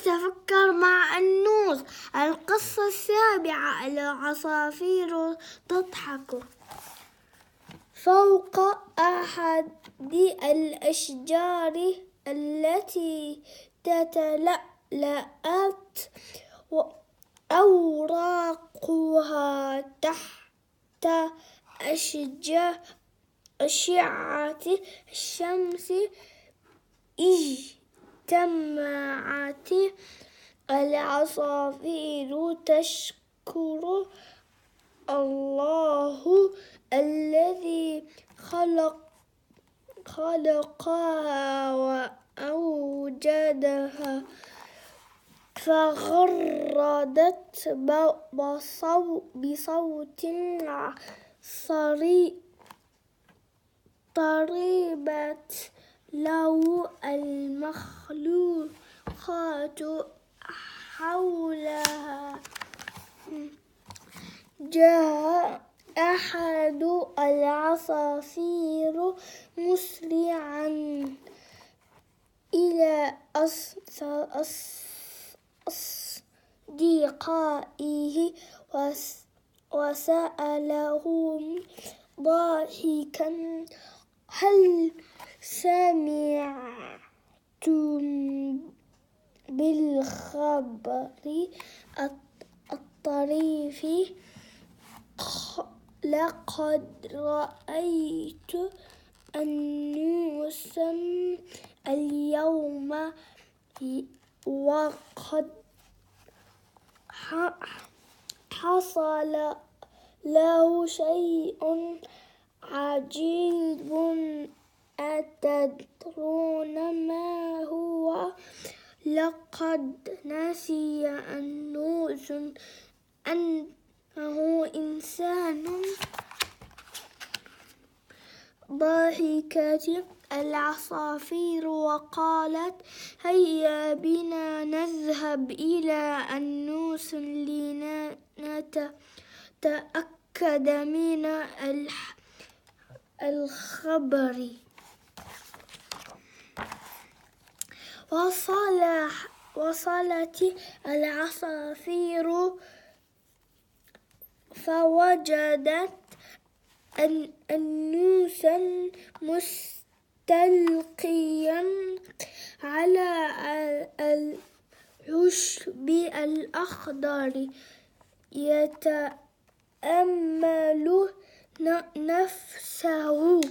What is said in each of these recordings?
تفكر مع أنوس. القصة السابعة: العصافير تضحك. فوق أحد الأشجار التي تتلألأت أوراقها تحت أشعة الشمس، اجتمعت العصافير تشكر الله الذي خلقها وأوجدها، فغردت بصوت طربت له المخلوقات حولها. جاء أحد العصافير مسرعا إلى أصدقائه وسألهم ضاحكا: هل سمعتم بالخبر الطريف؟ لقد رأيت أنوسا اليوم، وقد حصل له شيء عجيب. أتدرون ما هو؟ لقد نسي أنوس أنه إنسان. ضحكت العصافير وقالت: هيا بنا نذهب إلى أنوس لنتأكد من الخبر. وصلت العصافير فوجدت أنوسا مستلقيا على العشب الأخضر يتأمل نفسه.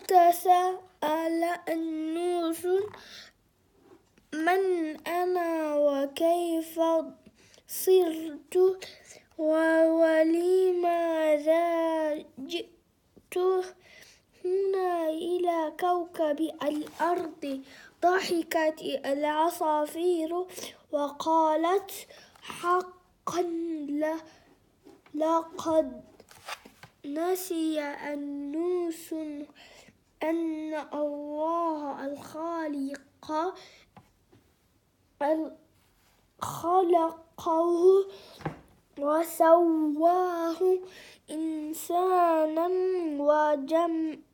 تساءل أنوس: من أنا وكيف صرت ولماذا جئت هنا إلى كوكب الأرض؟ ضحكت العصافير وقالت: حقا لقد نسي أنوس أن الله الخالق خلقه وسواه إنسانا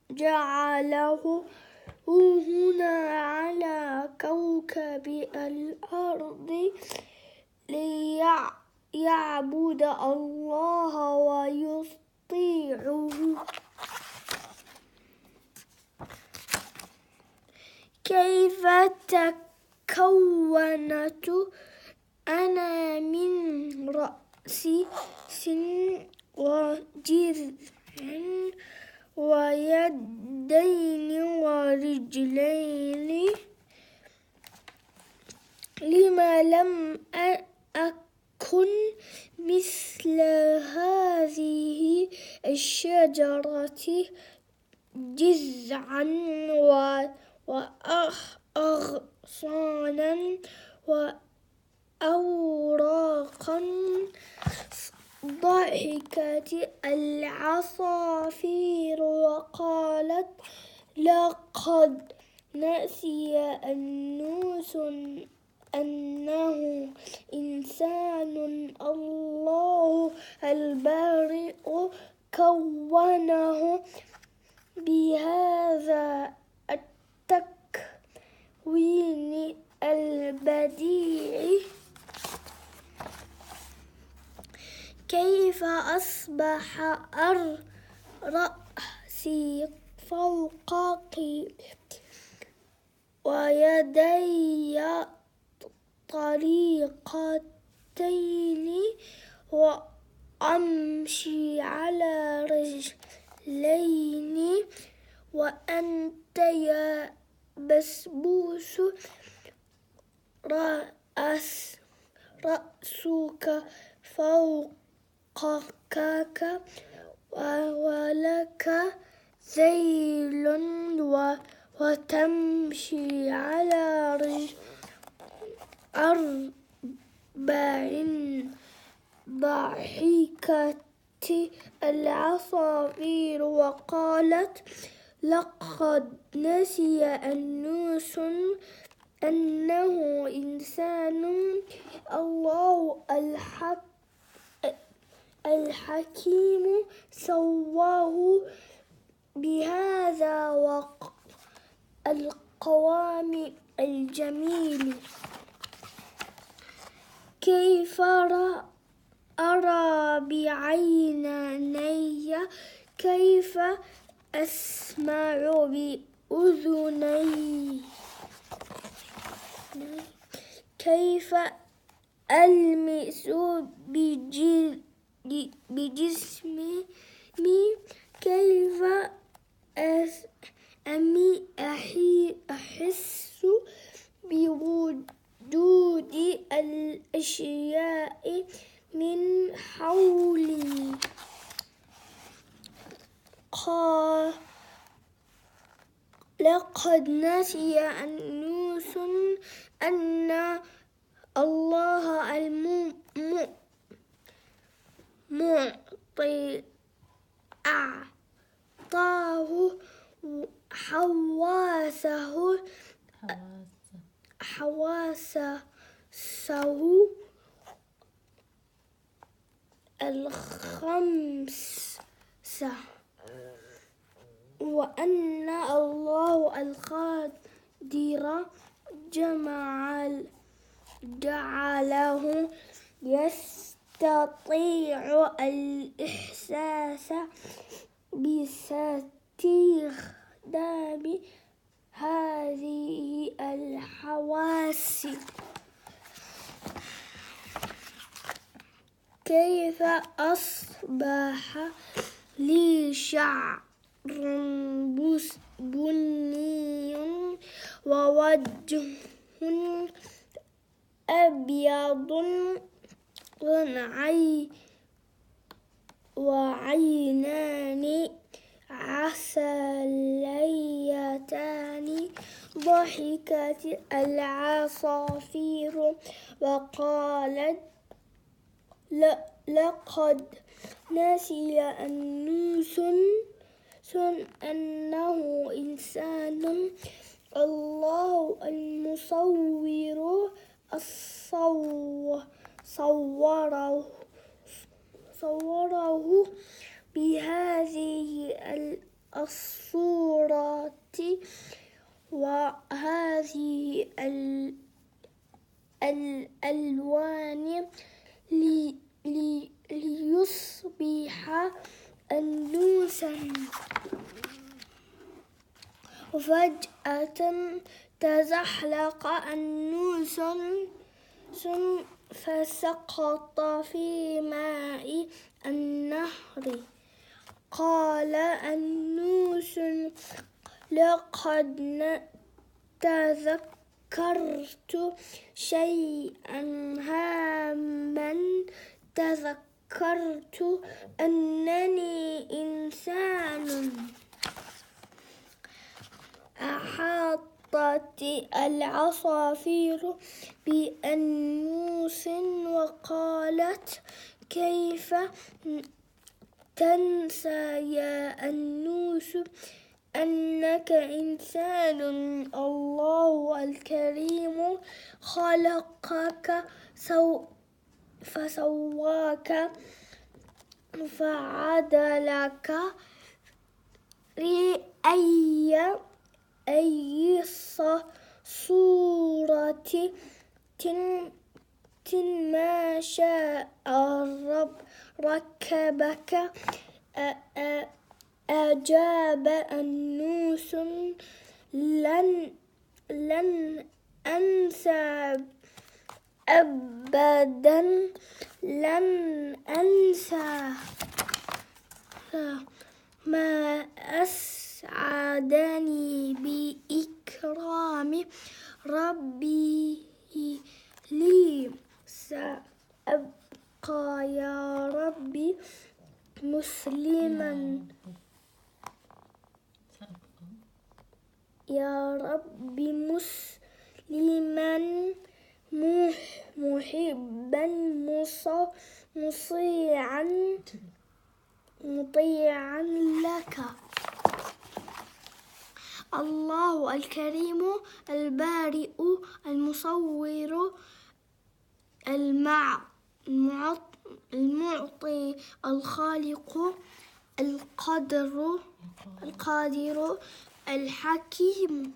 وجعله هنا على كوكب الأرض ليعبد الله ويطيعه. كيف تكونت أنا من رأس وجذع ويدين ورجلين، لما لم أكن مثل هذه الشجرة جذعا وأغصانا وأوراقا. ضحكت العصافير وقالت: لقد نسي أنوس أنه إنسان الله البارئ كونه بهذا التكوين بديع كيف أصبح رأسي فوقك ويدي طريقتين وأمشي على رجلين وأنت يا بسبوس رأسك فوقك ولك ذيل وتمشي على أربع ضحكت العصافير وقالت لقد نسي أنوس أنه إنسان الله الحكيم سواه بهذا القوام الجميل كيف أرى بعيني كيف أسمع بأذني كيف ألمس بجسمي كيف أحس بوجود الأشياء من حولي لقد نسي أنوس أن الله المعطي أعطاه حواسه الخمسة وأن الله القادر جعله يستطيع الإحساس باستخدام هذه الحواس كيف أصبح لي شعر بني ووجه أبيض وعينان عسليتان ضحكت العصافير وقالت لقد نسي أنوس أنه إنسان الله المصور صوره بهذه الصورة وهذه الألوان ليصبح أنوسا وفجأة تزحلق أنوس فسقط في ماء النهر قال أنوس لقد تذكرت شيئا هاما تذكرت أنني إنسان أحاطت العصافير بأنوس وقالت كيف تنسى يا أنوس أنك إنسان الله الكريم خلقك فسواك فعدلك أي صورة شئت ركبك. ما شاء الرب ركبك. أجاب أنوس لن أنسى أبدا، لن أنسى ما أسعدني بإكرام ربي لي. سأبقى يا ربي مسلما، يا ربي مسلما محبا مطيعا لك. الله الكريم البارئ المصور المعطي الخالق القادر الحكيم.